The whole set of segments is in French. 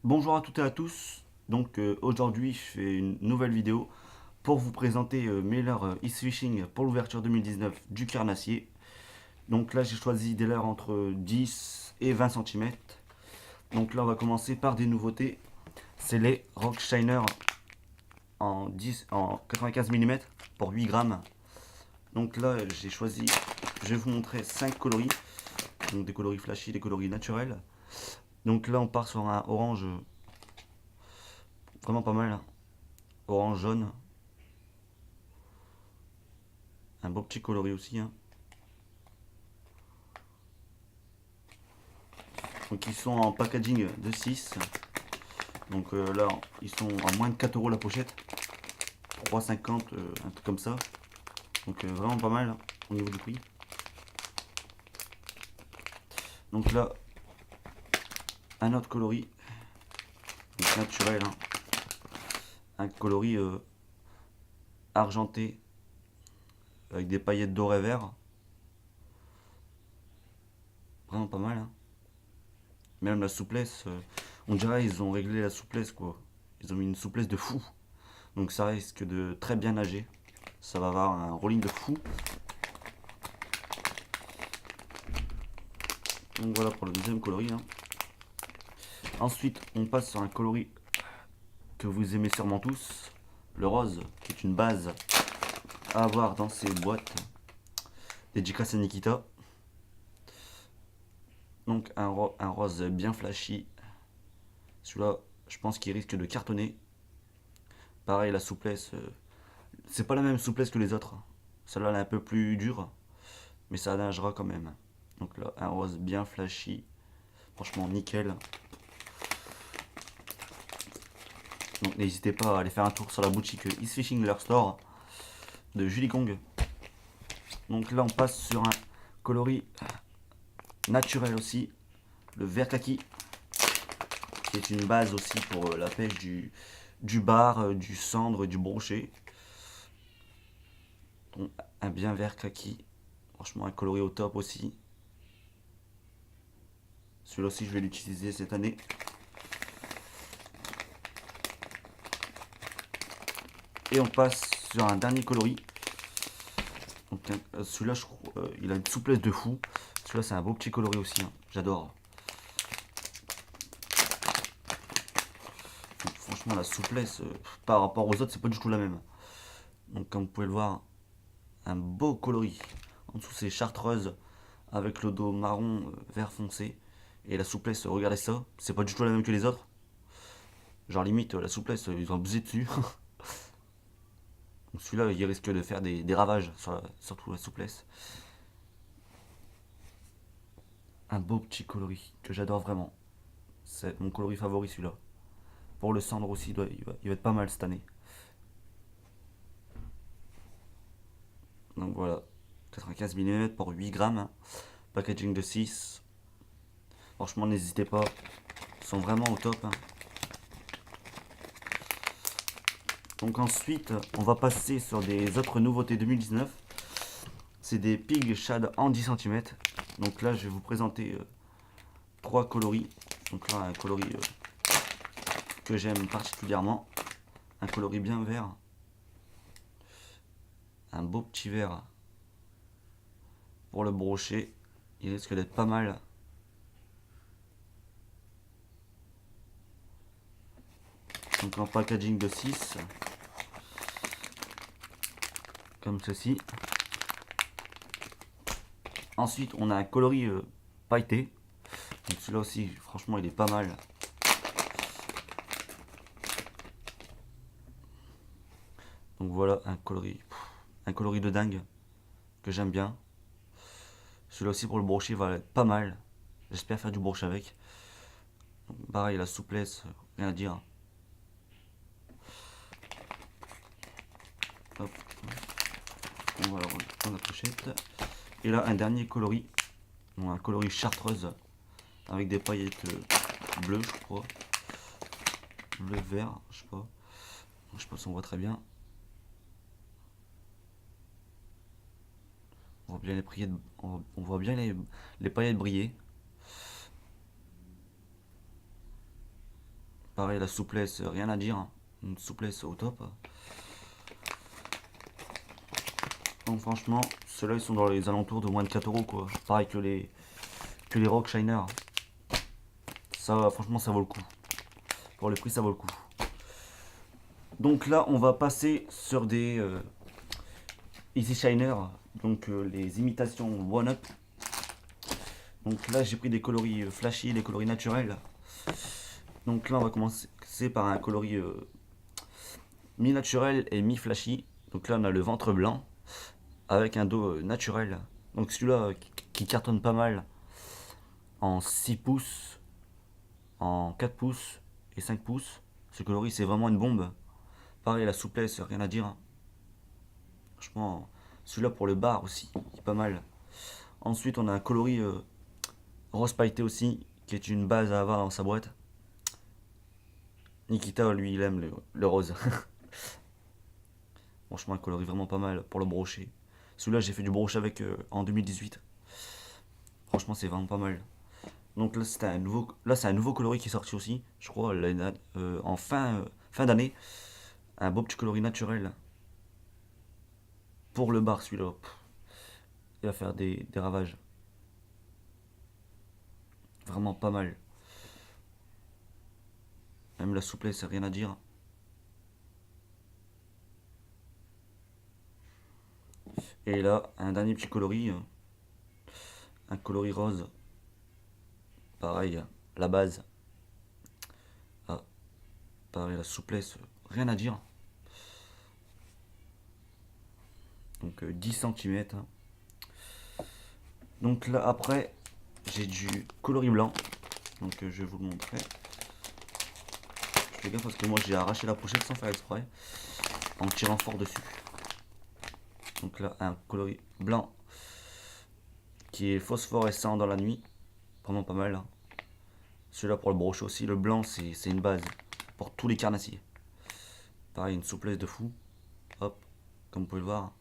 Bonjour à toutes et à tous. Donc aujourd'hui je fais une nouvelle vidéo pour vous présenter mes leurres East Fishing pour l'ouverture 2019 du carnassier. Donc là j'ai choisi des leurres entre 10 et 20 cm. Donc là on va commencer par des nouveautés. C'est les Rock Shiner en 95 mm pour 8 grammes. Donc là j'ai choisi, je vais vous montrer 5 coloris. Donc des coloris flashy, des coloris naturels. Donc là on part sur un orange vraiment pas mal, hein. Orange jaune. Un beau petit coloris aussi, hein. Donc ils sont en packaging de 6. Donc là ils sont à moins de 4 euros la pochette. 3,50, un truc comme ça. Donc vraiment pas mal, hein, au niveau du prix. Donc là un autre coloris. Donc naturel, hein. Un coloris argenté avec des paillettes dorées vert. Vraiment pas mal, hein. Même la souplesse, on dirait ils ont réglé la souplesse quoi. Ils ont mis une souplesse de fou. Donc ça risque de très bien nager. Ça va avoir un rolling de fou. Donc voilà pour le deuxième coloris, hein. Ensuite on passe sur un coloris que vous aimez sûrement tous. Le rose, qui est une base à avoir dans ces boîtes. Dédicace à Nikita. Donc un rose bien flashy. Celui-là, je pense qu'il risque de cartonner. Pareil, la souplesse, c'est pas la même souplesse que les autres. Celle-là, elle est un peu plus dure, mais ça nagera quand même. Donc là, un rose bien flashy. Franchement, nickel. Donc n'hésitez pas à aller faire un tour sur la boutique East Fishing Lure Store de Julie Kong. Donc là, on passe sur un coloris naturel aussi. Le vert kaki, qui est une base aussi pour la pêche du bar, du cendre, du brochet. Donc un bien vert kaki. Franchement, un coloris au top aussi. Celui-là aussi, je vais l'utiliser cette année. Et on passe sur un dernier coloris. Celui-là, il a une souplesse de fou. Celui-là, c'est un beau petit coloris aussi, hein. J'adore. Franchement, la souplesse, par rapport aux autres, c'est pas du tout la même. Donc, comme vous pouvez le voir, un beau coloris. En dessous, c'est chartreuse avec le dos marron vert foncé. Et la souplesse, regardez ça, c'est pas du tout la même que les autres. Genre, limite, la souplesse, ils ont abusé dessus. Donc, celui-là, il risque de faire des ravages, surtout la souplesse. Un beau petit coloris que j'adore vraiment. C'est mon coloris favori celui-là. Pour le cendre aussi, il va être pas mal cette année. Donc voilà, 95 mm pour 8 grammes. Hein. Packaging de 6. Franchement, n'hésitez pas. Ils sont vraiment au top. Hein. Donc ensuite, on va passer sur des autres nouveautés 2019. C'est des Pig Shad en 10 cm. Donc là, je vais vous présenter 3 coloris. Donc là, un coloris que j'aime particulièrement. Un coloris bien vert. Un beau petit vert pour le brochet. Il risque d'être pas mal. Donc en packaging de 6. Comme ceci. Ensuite, on a un coloris pailleté. Donc celui-là aussi, franchement, il est pas mal. Donc voilà un coloris de dingue que j'aime bien. Celui-là aussi pour le brochet va être pas mal. J'espère faire du brochet avec. Donc, pareil, la souplesse, rien à dire. Hop. On va prendre la pochette. Et là, un dernier coloris. Donc, un coloris chartreuse avec des paillettes bleues, je crois. Bleu vert, je sais pas. Je sais pas si on voit très bien. voit bien les paillettes, on voit bien les paillettes briller. Pareil, la souplesse, rien à dire, hein. Une souplesse au top. Donc franchement, ceux-là ils sont dans les alentours de moins de 4 euros quoi. Pareil que les Rock Shiner. Ça, franchement, ça vaut le coup. Pour le prix, ça vaut le coup. Donc là, on va passer sur des Easy Shiner, donc les imitations One-Up. Donc là, j'ai pris des coloris flashy, des coloris naturels. Donc là, on va commencer par un coloris mi-naturel et mi-flashy. Donc là, on a le ventre blanc avec un dos naturel. Donc celui-là qui cartonne pas mal en 6 pouces, en 4 pouces et 5 pouces. Ce coloris, c'est vraiment une bombe. Pareil, la souplesse, rien à dire. Franchement, celui-là pour le bar aussi, il est pas mal. Ensuite, on a un coloris rose pailleté aussi, qui est une base à avoir dans sa boîte. Nikita, lui, il aime le rose. Franchement, un coloris vraiment pas mal pour le brocher. Celui-là, j'ai fait du brochet avec en 2018. Franchement, c'est vraiment pas mal. Donc là, c'est un nouveau coloris qui est sorti aussi, je crois, en fin d'année. Un beau petit coloris naturel pour le bar, celui-là. Il va faire des ravages. Vraiment pas mal. Même la souplesse, rien à dire. Et là, un dernier petit coloris. Un coloris rose. Pareil, la base. Ah, pareil, la souplesse, rien à dire. Donc 10 cm. Donc là, après, j'ai du coloris blanc. Donc je vais vous le montrer. Je fais gaffe parce que moi j'ai arraché la pochette sans faire exprès. En tirant fort dessus. Donc là, un coloris blanc qui est phosphorescent dans la nuit. Vraiment pas mal. Hein. Celui-là pour le brochet aussi. Le blanc, c'est une base pour tous les carnassiers. Pareil, une souplesse de fou. Hop, comme vous pouvez le voir.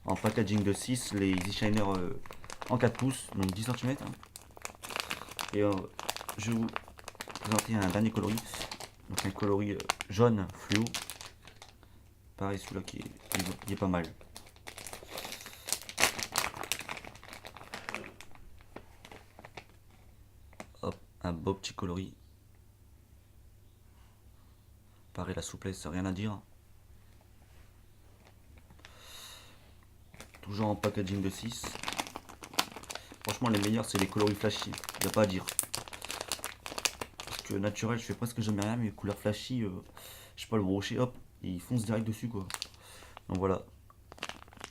En packaging de 6, les Easy Shiner en 4 pouces, donc 10 cm. Hein. Et je vais vous présenter un dernier coloris. Donc un coloris jaune fluo. Pareil, celui-là qui est pas mal. Hop, un beau petit coloris. Pareil, la souplesse, rien à dire. Toujours en packaging de 6. Franchement, les meilleurs, c'est les coloris flashy. Il n'y a pas à dire. Parce que naturel, je fais presque jamais rien, mais les couleurs flashy, je sais pas, le brochet, hop, il fonce direct dessus, quoi. Donc voilà.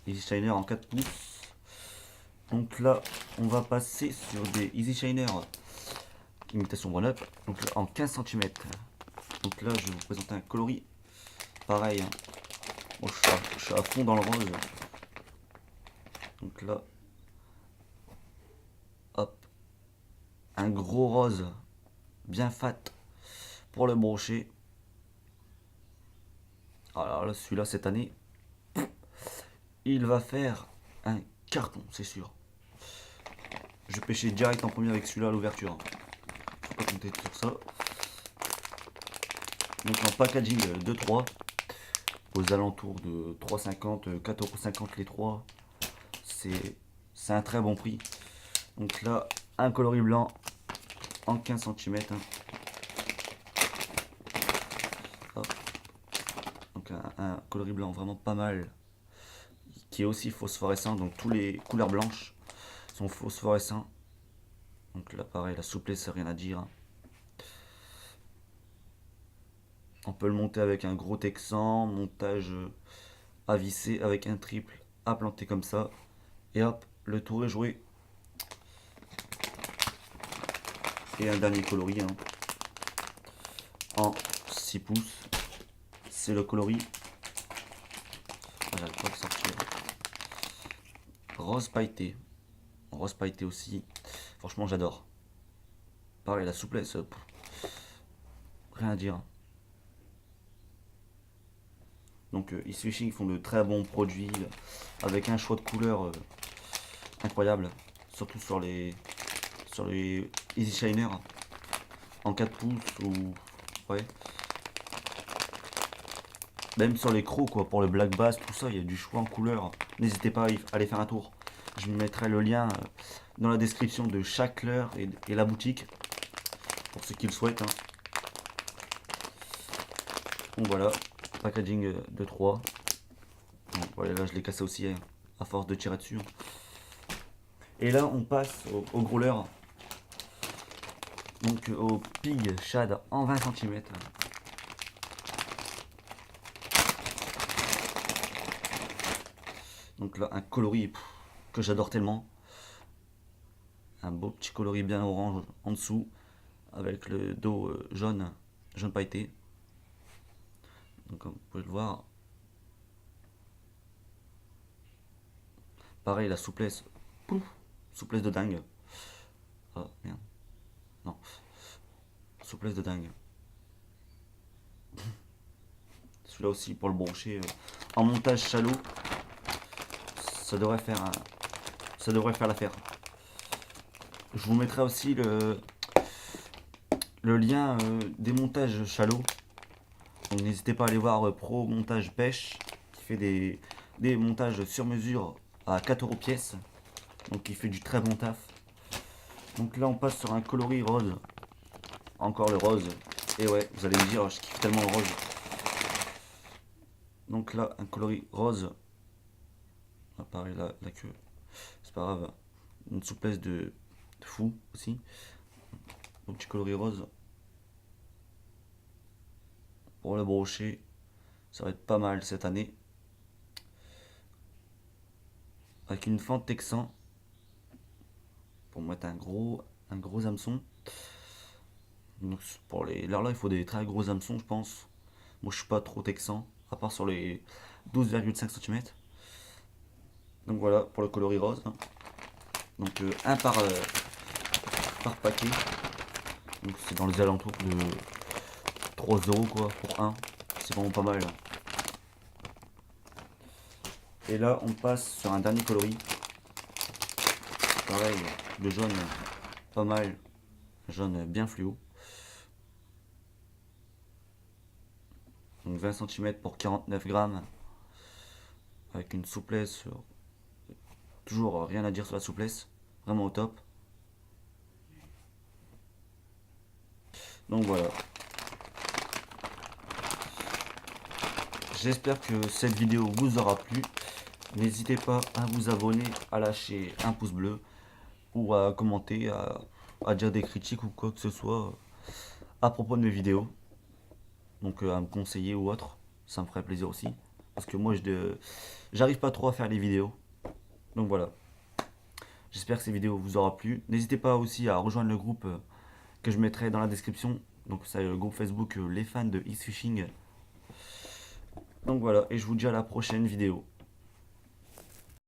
Easy Shiner en 4 pouces. Donc là, on va passer sur des Easy Shiner imitation One-Up. Donc là, en 15 cm. Donc là, je vais vous présenter un coloris. Pareil. Hein. Bon, je suis à fond dans le rose. Donc là, hop, un gros rose bien fat pour le brochet. Alors là, celui-là, cette année, il va faire un carton, c'est sûr. Je pêchais direct en premier avec celui-là à l'ouverture. Faut pas compter sur ça. Donc en packaging 2-3, aux alentours de 3,50, 4,50€ les 3. C'est un très bon prix. Donc là, un coloris blanc en 15 cm. Hein. Donc un coloris blanc vraiment pas mal. Qui est aussi phosphorescent. Donc tous les couleurs blanches sont phosphorescents. Donc là pareil, la souplesse, rien à dire. On peut le monter avec un gros texan, montage à visser avec un triple à planter comme ça. Et hop, le tour est joué. Et un dernier coloris hein, en 6 pouces. C'est le coloris. J'arrive pas à le sortir. Rose pailleté. Rose pailleté aussi. Franchement, j'adore. Pareil, la souplesse. Rien à dire. Donc East Fishing font de très bons produits avec un choix de couleurs incroyable, surtout sur les Easy Shiner en 4 pouces ou ouais. Même sur les crocs quoi, pour le black bass, tout ça, il y a du choix en couleurs. N'hésitez pas à aller faire un tour. Je mettrai le lien dans la description de chaque leurre et la boutique pour ceux qui le souhaitent. Hein. Donc voilà, packaging de 3. Donc, voilà, là je l'ai cassé aussi à force de tirer dessus. Et là on passe au gros leurre. Donc au Pig Shad en 20 cm. Donc là un coloris que j'adore tellement. Un beau petit coloris bien orange en dessous. Avec le dos jaune pailleté. Donc comme vous pouvez le voir. Pareil la souplesse. Pouf, souplesse de dingue. Oh merde. Non. Souplesse de dingue. Celui-là aussi pour le brocher en montage shallow. Ça devrait faire l'affaire. Je vous mettrai aussi le lien des montages shallow. Donc n'hésitez pas à aller voir Pro Montage Pêche qui fait des montages sur mesure à 4 € pièce. Donc il fait du très bon taf. Donc là on passe sur un coloris rose. Encore le rose. Et ouais, vous allez me dire, je kiffe tellement le rose. Donc là un coloris rose. Ah, pareil la queue. C'est pas grave. Une souplesse de fou aussi. Un petit coloris rose. Pour le brocher, ça va être pas mal cette année. Avec une fente texan. Pour mettre un gros hameçon. Donc pour les là il faut des très gros hameçons je pense. Moi je suis pas trop texan, à part sur les 12,5 cm. Donc voilà pour le coloris rose. Donc un par paquet. Donc c'est dans les alentours de 3 € quoi pour un. C'est vraiment pas mal. Et là on passe sur un dernier coloris. Pareil, le jaune pas mal. Jaune bien fluo. Donc 20 cm pour 49 grammes. Avec une souplesse. Toujours rien à dire sur la souplesse. Vraiment au top. Donc voilà. J'espère que cette vidéo vous aura plu. N'hésitez pas à vous abonner, à lâcher un pouce bleu ou à commenter, à dire des critiques ou quoi que ce soit à propos de mes vidéos. Donc à me conseiller ou autre, ça me ferait plaisir aussi. Parce que moi j'arrive pas trop à faire les vidéos. Donc voilà. J'espère que ces vidéos vous aura plu. N'hésitez pas aussi à rejoindre le groupe que je mettrai dans la description. Donc c'est le groupe Facebook Les Fans de East Fishing. Donc voilà, et je vous dis à la prochaine vidéo.